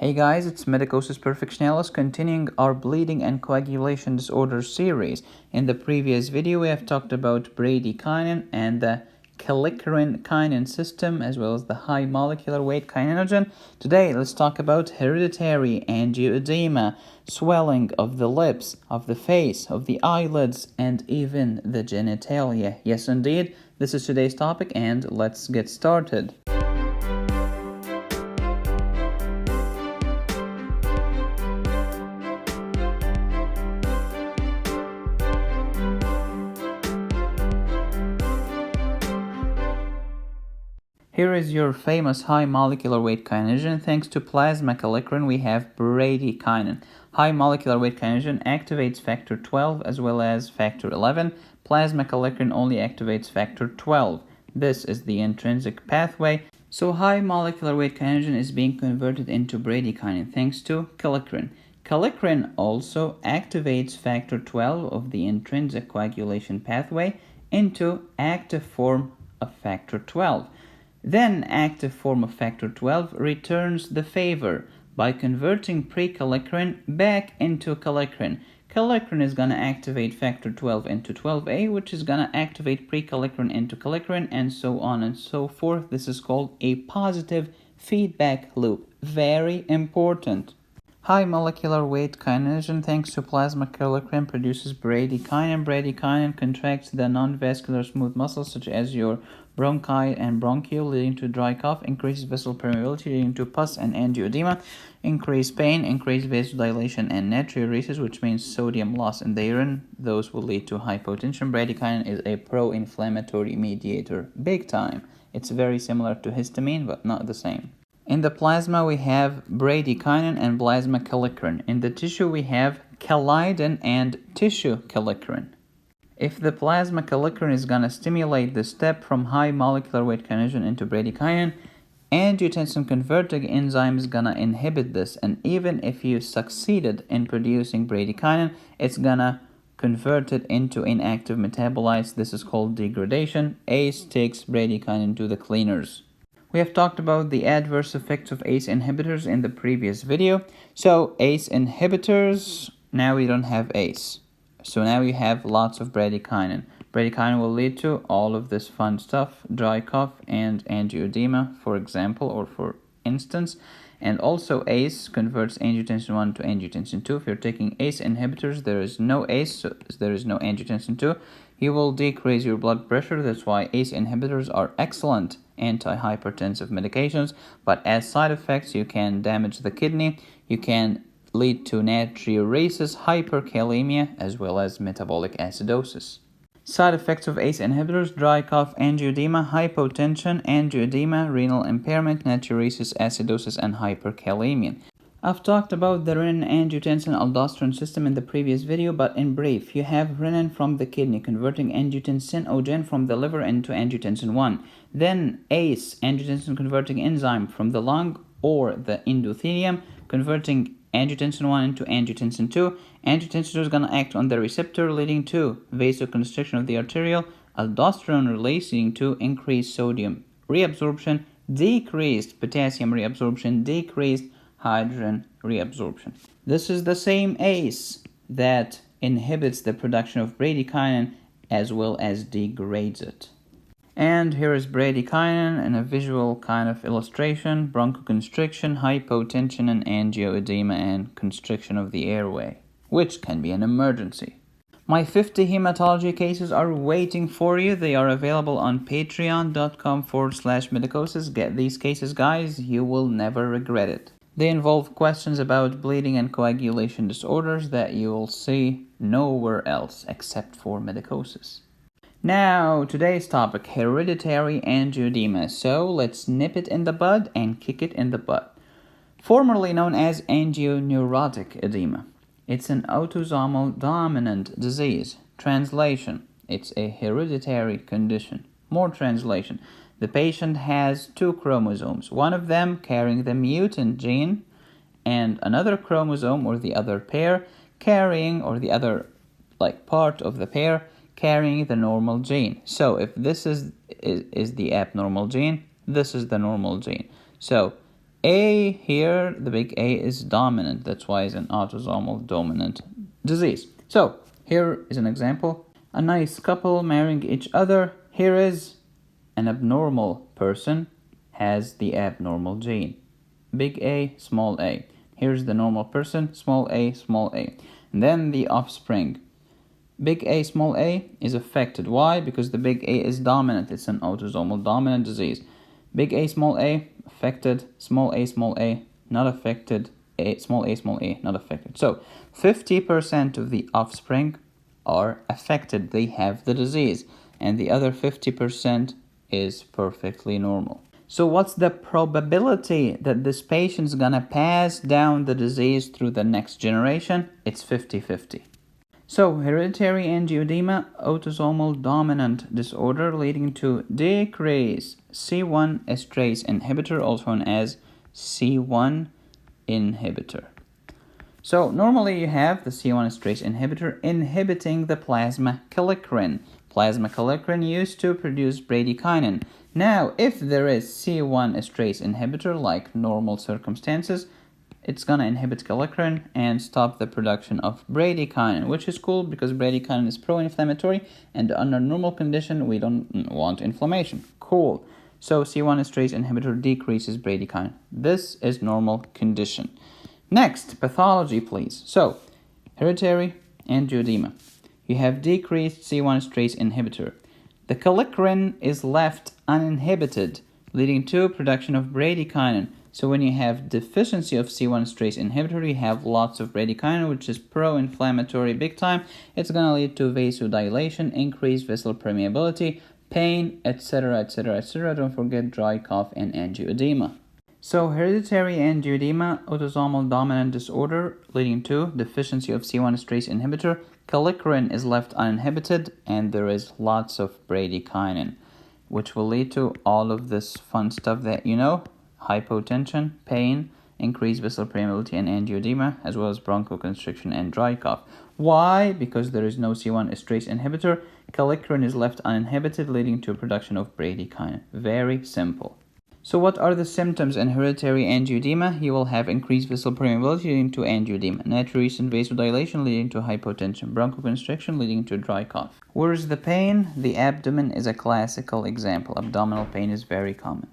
Hey guys, it's Medicosis Perfectionalis continuing our bleeding and coagulation disorders series. In the previous video, we have talked about bradykinin and the Kallikrein-Kinin system as well as the high molecular weight kininogen. Today, let's talk about hereditary angioedema, swelling of the lips, of the face, of the eyelids, and even the genitalia. Yes, indeed, this is today's topic, and let's get started. Here is your famous high molecular weight kininogen. Thanks to plasma kallikrein, we have bradykinin. High molecular weight kininogen activates factor 12 as well as factor 11. Plasma kallikrein only activates factor 12. This is the intrinsic pathway. So high molecular weight kininogen is being converted into bradykinin thanks to kallikrein. Kallikrein also activates factor 12 of the intrinsic coagulation pathway into active form of factor 12. Then active form of factor 12 returns the favor by converting pre-kallikrein back into kallikrein. Kallikrein is going to activate factor 12 into 12A, which is going to activate pre-kallikrein into kallikrein, and so on and so forth. This is called a positive feedback loop. Very important. High molecular weight kininogen, thanks to plasma kallikrein, produces bradykinin. Bradykinin contracts the non-vascular smooth muscles such as your bronchi and bronchiole, leading to dry cough, increases vessel permeability, leading to pus and angioedema, increased pain, increased vasodilation, and natriuresis, which means sodium loss in the urine. Those will lead to hypotension. Bradykinin is a pro-inflammatory mediator, big time. It's very similar to histamine, but not the same. In the plasma, we have bradykinin and plasma kallikrein. In the tissue, we have kallidin and tissue kallikrein. If the plasma kallikrein is going to stimulate the step from high molecular weight kininogen into bradykinin, angiotensin-converting enzyme is going to inhibit this. And even if you succeeded in producing bradykinin, it's going to convert it into inactive metabolites. This is called degradation. ACE takes bradykinin to the cleaners. We have talked about the adverse effects of ACE inhibitors in the previous video. So ACE inhibitors, now we don't have ACE. So now you have lots of bradykinin. Bradykinin will lead to all of this fun stuff, dry cough and angioedema, for example, or for instance. And also ACE converts angiotensin 1 to angiotensin 2. If you're taking ACE inhibitors, there is no ACE, so there is no angiotensin 2. You will decrease your blood pressure. That's why ACE inhibitors are excellent antihypertensive medications. But as side effects, you can damage the kidney. You can lead to natriuresis, hyperkalemia, as well as metabolic acidosis. Side effects of ACE inhibitors: dry cough, angioedema, hypotension, angioedema, renal impairment, natriuresis, acidosis, and hyperkalemia. I've talked about the renin-angiotensin-aldosterone system in the previous video, but in brief, you have renin from the kidney converting angiotensinogen from the liver into angiotensin 1. Then ACE, angiotensin-converting enzyme from the lung or the endothelium, converting angiotensin 1 into angiotensin 2. Angiotensin 2 is going to act on the receptor, leading to vasoconstriction of the arteriole, aldosterone release, leading to increased sodium reabsorption, decreased potassium reabsorption, decreased hydrogen reabsorption. This is the same ACE that inhibits the production of bradykinin as well as degrades it. And here is bradykinin in a visual kind of illustration: bronchoconstriction, hypotension, and angioedema, and constriction of the airway, which can be an emergency. My 50 hematology cases are waiting for you. They are available on patreon.com/medicosis. Get these cases, guys. You will never regret it. They involve questions about bleeding and coagulation disorders that you will see nowhere else except for Medicosis. Now, today's topic: hereditary angioedema. So let's nip it in the bud and kick it in the butt. Formerly known as angioneurotic edema. It's an autosomal dominant disease. Translation: it's a hereditary condition. More translation: the patient has two chromosomes, one of them carrying the mutant gene, and another chromosome or the other pair carrying, or the other part of the pair carrying the normal gene. So if this is the abnormal gene, this is the normal gene. So A here, the big A is dominant. That's why it's an autosomal dominant disease. So here is an example. A nice couple marrying each other. Here is an abnormal person has the abnormal gene. Big A, small a. Here's the normal person, small a, small a. And then the offspring. Big A, small a is affected. Why? Because the big A is dominant. It's an autosomal dominant disease. Big A, small a, affected. Small a, not affected. Small a, not affected. So 50% of the offspring are affected. They have the disease. And the other 50% is perfectly normal. So what's the probability that this patient's gonna pass down the disease through the next generation? It's 50-50. So hereditary angioedema, autosomal dominant disorder leading to decreased C1 esterase inhibitor, also known as C1 inhibitor. So normally you have the C1 esterase inhibitor inhibiting the plasma kallikrein. Plasma kallikrein used to produce bradykinin. Now, if there is C1 esterase inhibitor, like normal circumstances, it's gonna inhibit kallikrein and stop the production of bradykinin, which is cool because bradykinin is pro-inflammatory, and under normal condition, we don't want inflammation. Cool. So C1 esterase inhibitor decreases bradykinin. This is normal condition. Next, pathology, please. So, hereditary angioedema. You have decreased C1 esterase inhibitor. The kallikrein is left uninhibited, leading to production of bradykinin. So when you have deficiency of C1 esterase inhibitor, you have lots of bradykinin, which is pro-inflammatory big time. It's going to lead to vasodilation, increased vessel permeability, pain, etc., etc., etc. Don't forget dry cough and angioedema. So hereditary angioedema, autosomal dominant disorder leading to deficiency of C1 esterase inhibitor. Kallikrein is left uninhibited and there is lots of bradykinin, which will lead to all of this fun stuff that you know: hypotension, pain, increased vessel permeability and angioedema, as well as bronchoconstriction and dry cough. Why? Because there is no C1 esterase inhibitor. Kallikrein is left uninhibited, leading to production of bradykinin. Very simple. So what are the symptoms in hereditary angioedema? You will have increased vessel permeability leading to angioedema, natriuretin vasodilation leading to hypotension, bronchoconstriction leading to dry cough. Where is the pain? The abdomen is a classical example. Abdominal pain is very common.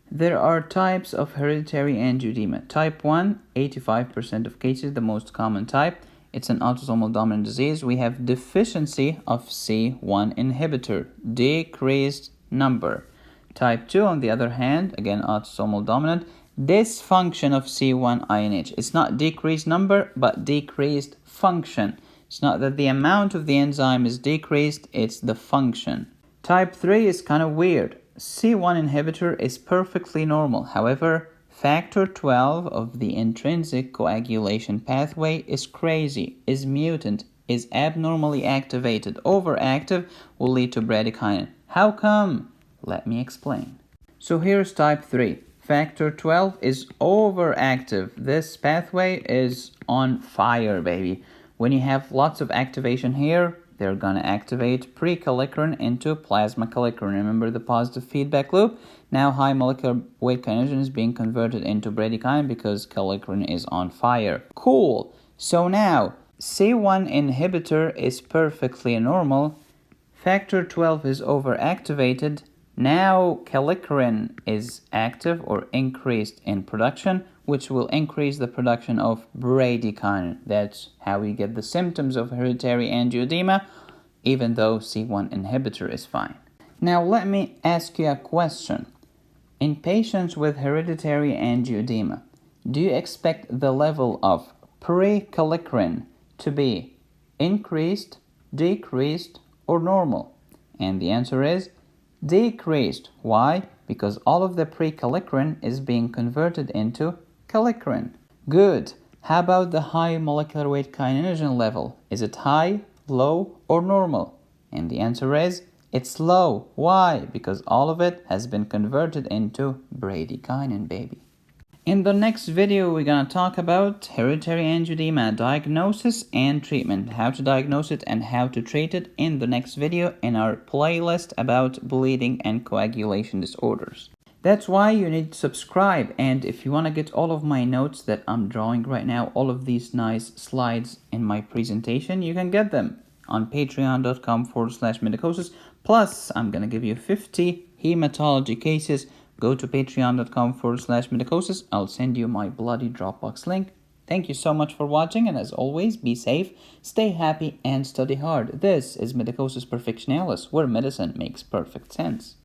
There are types of hereditary angioedema. Type 1, 85% of cases, the most common type. It's an autosomal dominant disease. We have deficiency of C1 inhibitor, decreased number. Type 2, on the other hand, again autosomal dominant, dysfunction of C1 INH. It's not decreased number, but decreased function. It's not that the amount of the enzyme is decreased, it's the function. Type 3 is kind of weird. C1 inhibitor is perfectly normal. However, factor 12 of the intrinsic coagulation pathway is crazy, is mutant, is abnormally activated. Overactive will lead to bradykinin. How come? Let me explain. So here's type 3. Factor 12 is overactive. This pathway is on fire, baby. When you have lots of activation here, they're going to activate pre-kallikrein into plasma kallikrein. Remember the positive feedback loop? Now high molecular weight kininogen is being converted into bradykinin because kallikrein is on fire. Cool. So now C1 inhibitor is perfectly normal. Factor 12 is overactivated. Now kallikrein is active or increased in production, which will increase the production of bradykinin. That's how we get the symptoms of hereditary angioedema, even though C1 inhibitor is fine. Now let me ask you a question. In patients with hereditary angioedema, do you expect the level of pre-kallikrein to be increased, decreased, or normal? And the answer is decreased. Why? Because all of the pre-kallikrein is being converted into kallikrein. Good. How about the high molecular weight kininogen level? Is it high, low, or normal? And the answer is it's low. Why? Because all of it has been converted into bradykinin, baby. In the next video, we're going to talk about hereditary angioedema diagnosis and treatment. How to diagnose it and how to treat it in the next video in our playlist about bleeding and coagulation disorders. That's why you need to subscribe. And if you want to get all of my notes that I'm drawing right now, all of these nice slides in my presentation, you can get them on patreon.com/medicosis. Plus, I'm going to give you 50 hematology cases. Go to patreon.com/medicosis. I'll send you my bloody Dropbox link. Thank you so much for watching, and as always, be safe, stay happy, and study hard. This is Medicosis Perfectionalis, where medicine makes perfect sense.